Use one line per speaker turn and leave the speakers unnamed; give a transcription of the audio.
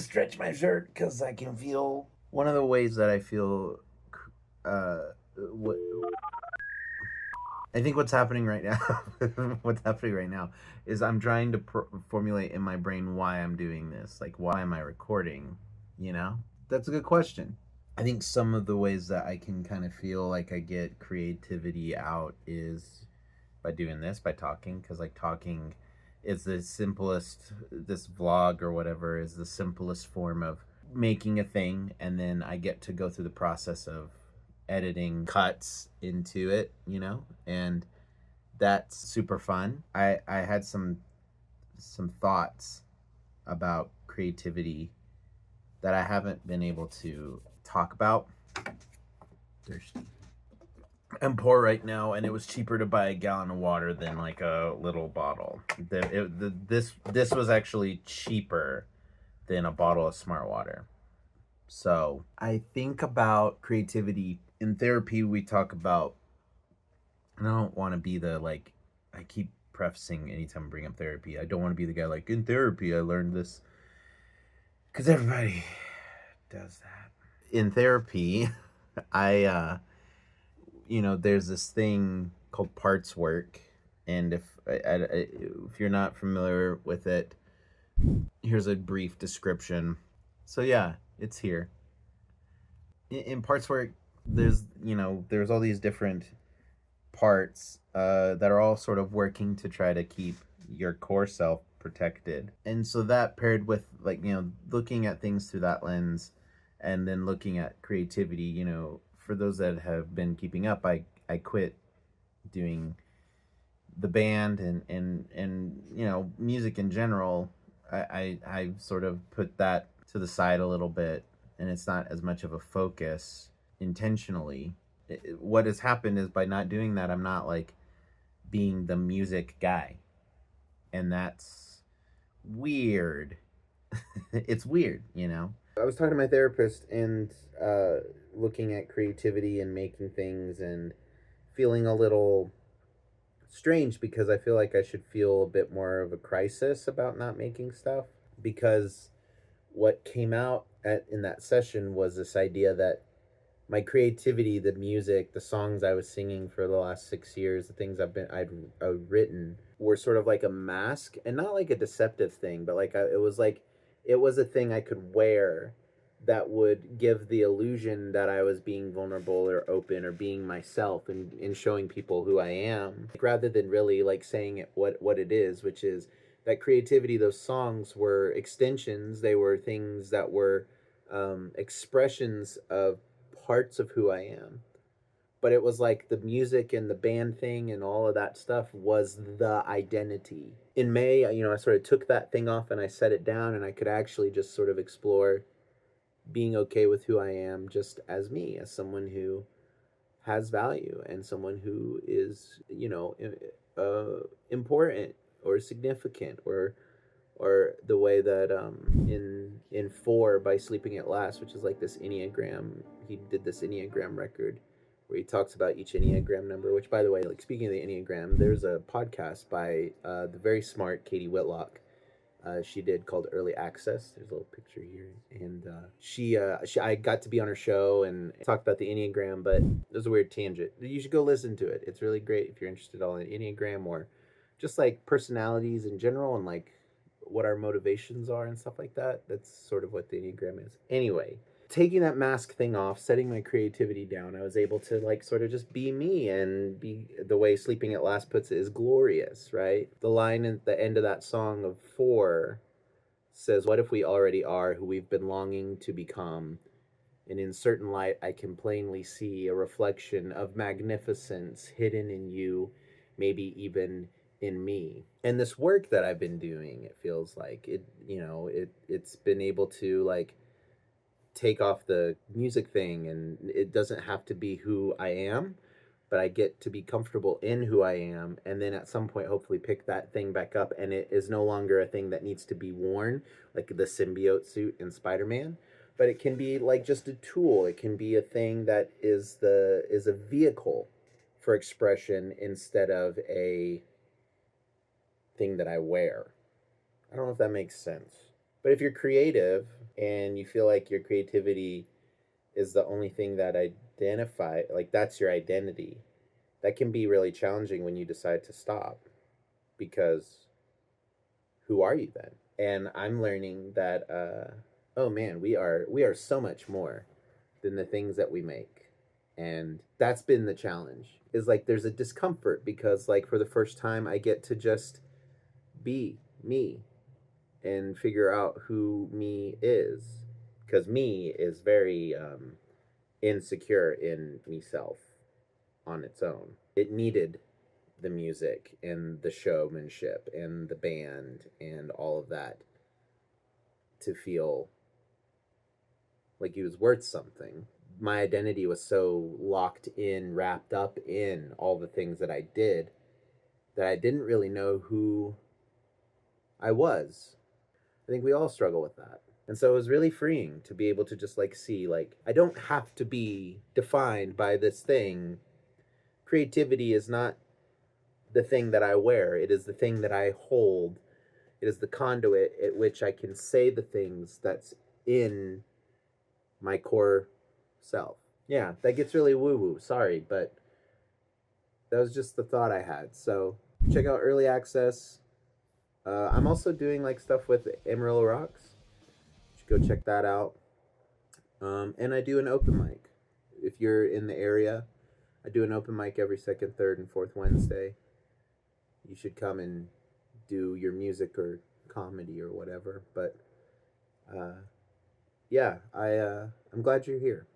stretch my shirt because I can feel. One of the ways that I feel, what I think what's happening right now, what's happening right now, is I'm trying to formulate in my brain why I'm doing this. Like, why am I recording? You know, that's a good question. I think some of the ways that I can kind of feel like I get creativity out is by doing this, by talking, because like talking is the simplest. This vlog or whatever is the simplest form of making a thing, and then I get to go through the process of editing cuts into it, and that's super fun. I had some thoughts about creativity that I haven't been able to talk about. Thirsty. I'm poor right now, and it was cheaper to buy a gallon of water than like a little bottle. This was actually cheaper than a bottle of Smart Water. So I think about creativity in therapy. We talk about, and I don't want to be the like. I keep prefacing anytime I bring up therapy. I don't want to be the guy like, in therapy I learned this, because everybody does that. In therapy, I there's this thing called parts work, and if you're not familiar with it, here's a brief description. So yeah, it's here. In parts work, there's all these different parts that are all sort of working to try to keep your core self protected. And so that paired with like, looking at things through that lens, and then looking at creativity, for those that have been keeping up, I quit doing the band and music in general. I sort of put that to the side a little bit, and it's not as much of a focus intentionally. What has happened is, by not doing that, I'm not like being the music guy, and that's weird. It's weird. I was talking to my therapist, and looking at creativity and making things, and feeling a little strange, because I feel like I should feel a bit more of a crisis about not making stuff, because what came out in that session was this idea that my creativity, the music, the songs I was singing for the last 6 years, the things I'd written, were sort of like a mask, and not like a deceptive thing, but like it was a thing I could wear that would give the illusion that I was being vulnerable or open or being myself, and showing people who I am, rather than really like saying it what it is, which is that creativity. Those songs were extensions. They were things that were expressions of parts of who I am. But it was like the music and the band thing and all of that stuff was the identity. In May, I sort of took that thing off and I set it down, and I could actually just sort of explore being okay with who I am, just as me, as someone who has value, and someone who is, important or significant, or the way that in Four by Sleeping at Last, which is like this Enneagram, he did this Enneagram record where he talks about each Enneagram number, which, by the way, like, speaking of the Enneagram, there's a podcast by the very smart Katie Whitlock. She did, called Early Access. There's a little picture here, and she I got to be on her show and talked about the Enneagram, but it was a weird tangent. You should go listen to it. It's really great if you're interested all in Enneagram, or just like personalities in general, and like what our motivations are and stuff like that. That's sort of what the Enneagram is. Anyway, taking that mask thing off, setting my creativity down, I was able to like sort of just be me, and be, the way Sleeping at Last puts it, is glorious, right? The line at the end of that song of Four says, "What if we already are who we've been longing to become? And in certain light I can plainly see a reflection of magnificence hidden in you, maybe even in me." And this work that I've been doing, it feels like it's been able to like take off the music thing, and it doesn't have to be who I am, but I get to be comfortable in who I am, and then at some point hopefully pick that thing back up, and it is no longer a thing that needs to be worn like the symbiote suit in Spider-Man, but it can be like just a tool. It can be a thing that is a vehicle for expression instead of a thing that I wear. I don't know if that makes sense. But if you're creative, and you feel like your creativity is the only thing that identify, like that's your identity, that can be really challenging when you decide to stop, because who are you then? And I'm learning that oh man, we are so much more than the things that we make. And that's been the challenge. Is like there's a discomfort because like for the first time I get to just be me and figure out who me is, because me is very insecure in myself on its own. It needed the music and the showmanship and the band and all of that to feel like he was worth something. My identity was so locked in, wrapped up in all the things that I did, that I didn't really know who I was. I think we all struggle with that. And so it was really freeing to be able to just like see, like, I don't have to be defined by this thing. Creativity is not the thing that I wear, it is the thing that I hold. It is the conduit at which I can say the things that's in my core self. Yeah, that gets really woo woo. Sorry, but that was just the thought I had. So check out early access. I'm also doing like stuff with Amarillo Rocks. You should go check that out. And I do an open mic. If you're in the area, I do an open mic every second, third, and fourth Wednesday. You should come and do your music or comedy or whatever. But yeah, I'm glad you're here.